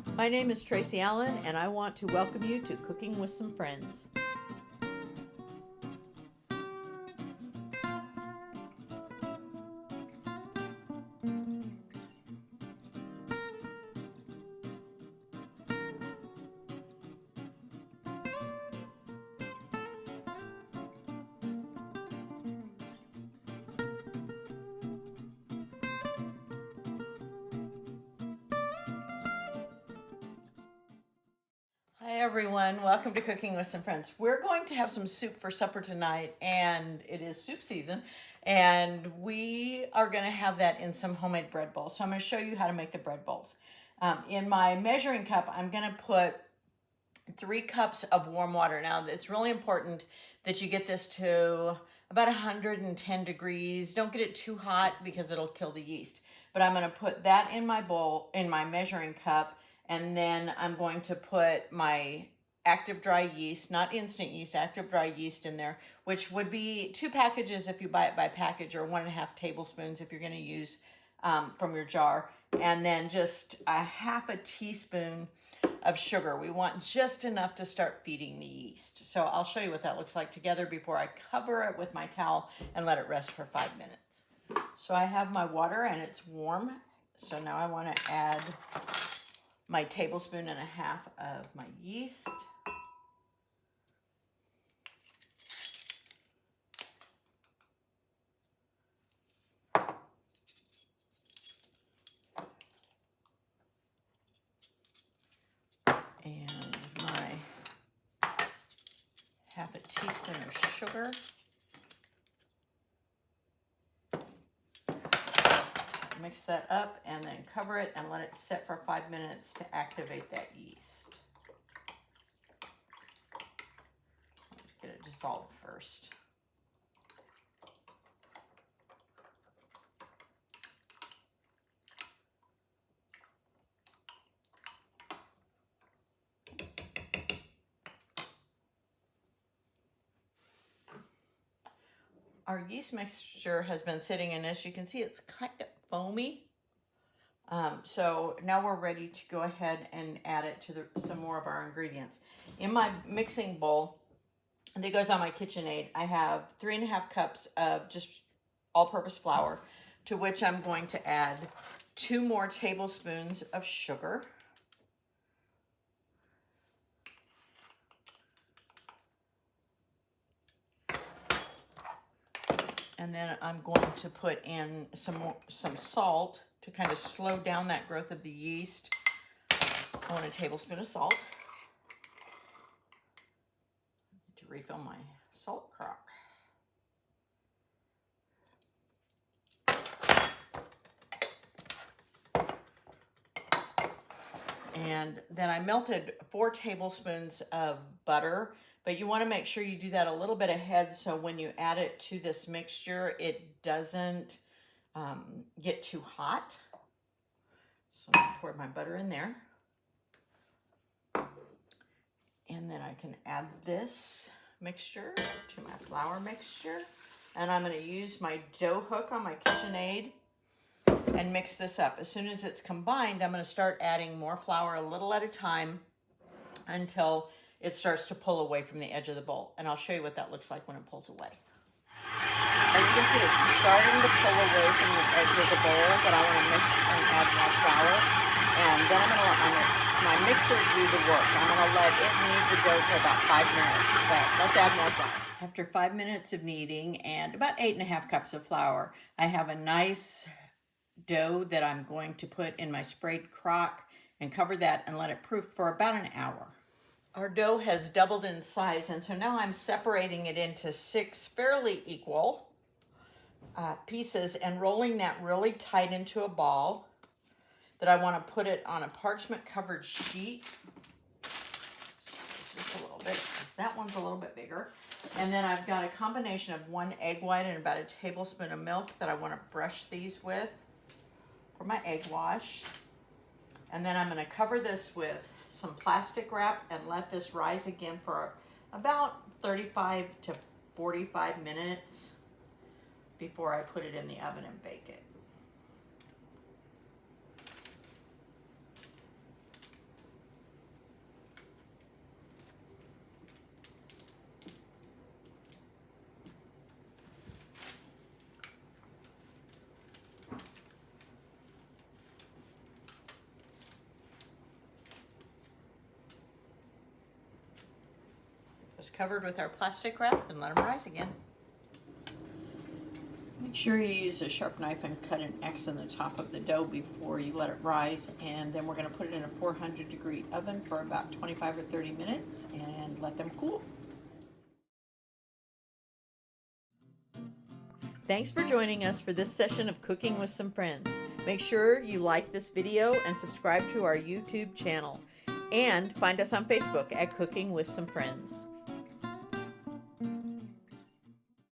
My name is Tracy Allen, and I want to welcome you to Cooking with Some Friends. Hi everyone, welcome to Cooking with Some Friends. We're going to have some soup for supper tonight, and it is soup season, and we are going to have that in some homemade bread bowls. So I'm going to show you how to make the bread bowls. In my measuring cup, I'm going to put 3 cups of warm water. Now, it's really important that you get this to about 110 degrees. Don't get it too hot because it'll kill the yeast. But I'm going to put that in my bowl, in my measuring cup, and then I'm going to put my active dry yeast, not instant yeast, active dry yeast in there, which would be 2 packages if you buy it by package, or 1.5 tablespoons if you're going to use from your jar. And then just a half a teaspoon of sugar. We want just enough to start feeding the yeast. So I'll show you what that looks like together before I cover it with my towel and let it rest for 5 minutes. So I have my water and it's warm. So now I want to add my 1.5 tablespoons of my yeast. And my 1/2 teaspoon of sugar. Mix that up and then cover it and let it sit for 5 minutes to activate that yeast. Let's get it dissolved first. Our yeast mixture has been sitting in, as you can see, it's kind of foamy. So now we're ready to go ahead and add it to some more of our ingredients. In my mixing bowl that goes on my KitchenAid, I have 3.5 cups of just all-purpose flour, to which I'm going to add 2 more tablespoons of sugar. And then I'm going to put in some salt to kind of slow down that growth of the yeast. I want 1 tablespoon of salt. To refill my salt crock. And then I melted 4 tablespoons of butter, but you want to make sure you do that a little bit ahead so when you add it to this mixture, it doesn't get too hot. So I pour my butter in there. And then I can add this mixture to my flour mixture. And I'm going to use my dough hook on my KitchenAid and mix this up. As soon as it's combined, I'm going to start adding more flour a little at a time until it starts to pull away from the edge of the bowl. And I'll show you what that looks like when it pulls away. As you can see, it's starting to pull away from the edge of the bowl, but I want to mix and add more flour. And then I'm going to let my mixer do the work. I'm going to let it knead the dough for about 5 minutes, but let's add more flour. After 5 minutes of kneading and about 8.5 cups of flour, I have a nice dough that I'm going to put in my sprayed crock and cover that and let it proof for about an hour. Our dough has doubled in size, and so now I'm separating it into 6 fairly equal pieces and rolling that really tight into a ball that I want to put it on a parchment covered sheet. Just a little bit, because that one's a little bit bigger. And then I've got a combination of 1 egg white and about 1 tablespoon of milk that I want to brush these with for my egg wash. And then I'm going to cover this with some plastic wrap and let this rise again for about 35 to 45 minutes before I put it in the oven and bake it. Just cover it with our plastic wrap and let them rise again. Make sure you use a sharp knife and cut an X in the top of the dough before you let it rise, and then we're going to put it in a 400-degree oven for about 25 or 30 minutes and let them cool. Thanks for joining us for this session of Cooking with Some Friends. Make sure you like this video and subscribe to our YouTube channel, and find us on Facebook at Cooking with Some Friends.